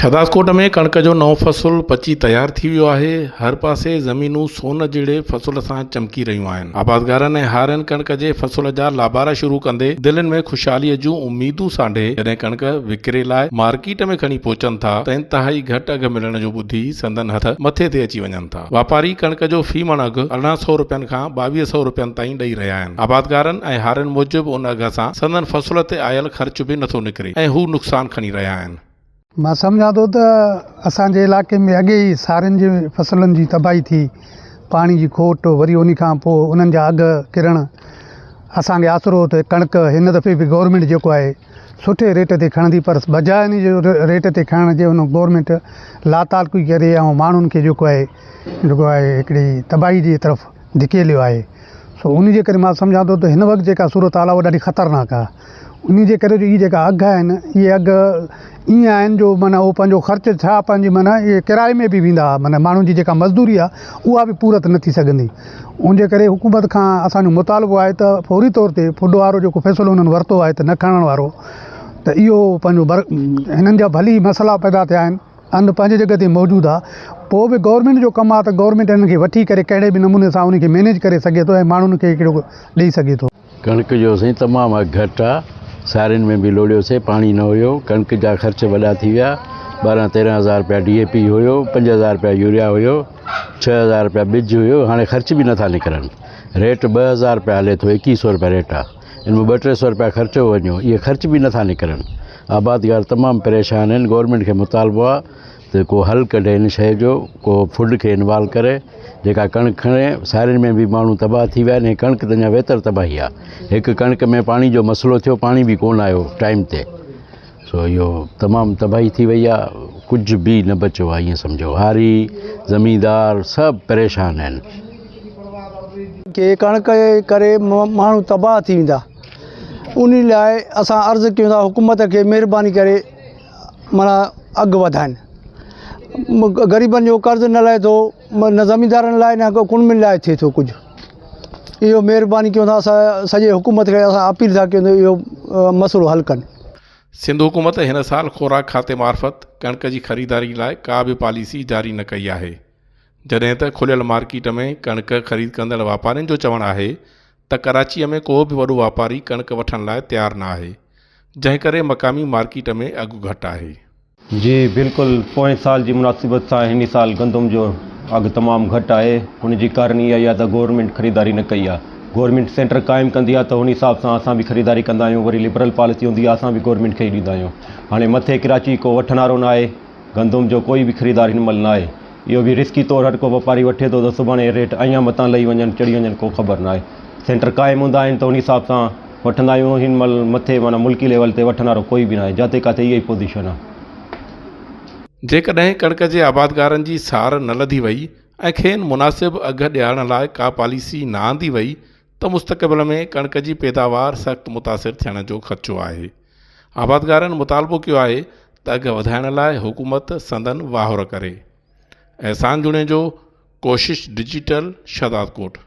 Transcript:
शहदादकोट में कणक जो नओं फसल पची तैयार थी वियो आहे। हर पासे ज़मीनूं सोन जहिड़े फसल सां चमकी रहियूं आहिनि। आबादगारनि ऐं हारियुनि कणक जे फसल जा लाबारा शुरू कंदे दिलनि में ख़ुशहालीअ जूं उमीदूं सांढे जॾहिं कणक विकिरे लाइ मार्केट में खणी पहुचनि था त इंतिहाई घटि अघु मिलण जो ॿुधी संदन हथ मथे ते अची वञनि था। वापारी कणक जो फी मण अघु 1800 रुपयनि खां 2200 रुपयनि ताईं ॾेई रहिया आहिनि। आबादगारनि ऐं हारियुनि मूजिबि उन अघ सां संदन फसल ते आयल ख़र्च बि नथो निकिरे ऐं हू नुक़सान खणी रहिया आहिनि। मां सम्झां थो त असांजे इलाइक़े में अॻे ई सारियुनि जी फसलुनि जी तबाही थी, पाणी जी खोट, वरी उन खां पोइ उन्हनि जा अघु किरण असांखे आसिरो त कणक हिन दफ़े बि गवर्नमेंट जेको आहे सुठे रेट ते खणंदी, पर बजाए इन जो रेट ते खणण जे उन गवर्नमेंट लातालकी करे ऐं माण्हुनि खे जेको आहे हिकिड़ी तबाही जी तरफ़ धिकेलियो आहे। सो उन जे करे मां सम्झां थो त हिन वक़्तु जेका सूरत हाल आहे उहा ॾाढी ख़तरनाक आहे। उन जे करे जो इहे जेका अघु आहिनि इहे अघु ईअं आहिनि जो माना उहो पंहिंजो ख़र्चु छा पंहिंजी माना इहे किराए में बि वेंदा, माना माण्हुनि जी जेका मज़दूरी आहे उहा बि पूरत न थी सघंदी। उन जे करे हुकूमत खां असांजो मुतालबो आहे त फौरी तौर ते फुड वारो जेको फ़ैसिलो हुननि वरितो आहे त न खणण वारो, त इहो पंहिंजो हिननि जा भली मसइला पैदा थिया आहिनि, अन पंहिंजी जॻह ते मौजूदु आहे। पोइ बि गवर्नमेंट जो कमु आहे त गवर्नमेंट हिननि खे वठी करे कहिड़े बि नमूने सां उनखे मैनेज करे सघे थो ऐं माण्हुनि खे हिकिड़ो ॾेई सघे थो। कणक जो साईं तमामु अघु घटि आहे। सारियुनि में बि लोड़ियोसीं, पाणी न हुयो, कणक जा ख़र्च वॾा थी विया। 12-13 हज़ार रुपया DAP हुयो, 5,000 रुपया यूरिया हुयो, 6,000 रुपया ॿिज हुयो। हाणे ख़र्च बि नथा निकिरनि। रेट 2,000 रुपया हले थो, 2100 रुपया रेट आहे। इन में 200-300 रुपया ख़र्चो वञो, इहे ख़र्च बि नथा निकिरनि। आबादगार तमामु परेशान आहिनि। गवर्नमेंट खे मुतालबो आहे त को हल कढे हिन शइ जो, को फुड खे इन्वॉल्व करे, जेका कणक खणे। सारियुनि में बि माण्हू तबाह थी विया आहिनि। कणक त अञा बहितर तबाही आहे। हिकु कणक में पाणी जो मसइलो थियो, पाणी बि कोन आयो टाइम ते। सो इहो तमामु तबाही थी वई आहे, कुझु बि न बचियो आहे। ईअं सम्झो हारी ज़मींदार सभु परेशान आहिनि। के कणक जे करे माण्हू तबाह थी वेंदा। उन लाइ असां अर्ज़ु कयूं था हुकूमत खे महिरबानी करे माना अघु वधाइनि। ग़रीबनि जो कर्ज़ु न लहे थो, न ज़मींदारनि लाइ न कुनमिन लाइ थिए थो कुझु। इहो महिरबानी कयूं था असां सॼे हुकूमत खे असां अपील था कयूं त इहो मसइलो हल कनि। सिंध हुकूमत हिन साल ख़ुराक खाते मार्फत कणक जी ख़रीदारी लाइ का बि पॉलिसी जारी न कई आहे, जॾहिं त खुलियल मार्केट में कणक ख़रीद कंदड़ वापारियुनि जो चवणु आहे त कराचीअ में को बि वॾो वापारी कणक वठण लाइ तयारु न आहे, जंहिं करे मक़ामी मार्केट में अघु घटि आहे। जी बिल्कुलु, पोएं साल जी मुनासिबत सां हिन साल गंदम जो अघु तमामु घटि आहे। हुन जी कारण इहा आहे त गवर्नमेंट ख़रीदारी न कई आहे। गवर्नमेंट सेंटर क़ाइमु कंदी आहे त उन हिसाब सां असां बि ख़रीदारी कंदा आहियूं। वरी लिबरल पॉलिसी हूंदी आहे, असां बि गवर्नमेंट खे ई ॾींदा आहियूं। हाणे मथे कराची को वठण वारो न आहे, गंदम जो कोई बि ख़रीदार हिन महिल न आहे। इहो बि रिस्की तौरु हर को वापारी वठे थो त सुभाणे रेट अञा मथां लही वञनि, चढ़ी वञनि, को ख़बर न आहे। सेंटर क़ाइमु हूंदा आहिनि त उन हिसाब सां वठंदा आहियूं। हिन महिल मथे माना मुल्की लेवल ते वठण वारो कोई बि न आहे। जिते किथे इहा ई पोज़ीशन आहे। जेकॾहिं कणक जे आबादगारनि जी सार न लधी वई ऐं खेनि मुनासिबु अघु ॾियारण लाइ का पॉलिसी न आंदी वई त मुस्तक़बिल में कणक जी पैदावार सख़्तु मुतासिर थियण जो ख़दशो आहे। आबादगारनि मुतालबो कयो आहे त अघु वधाइण लाइ हुकूमत संदन वाहुर करे। एहसान जुणे जो, कोशिश डिजिटल, शहदादकोट।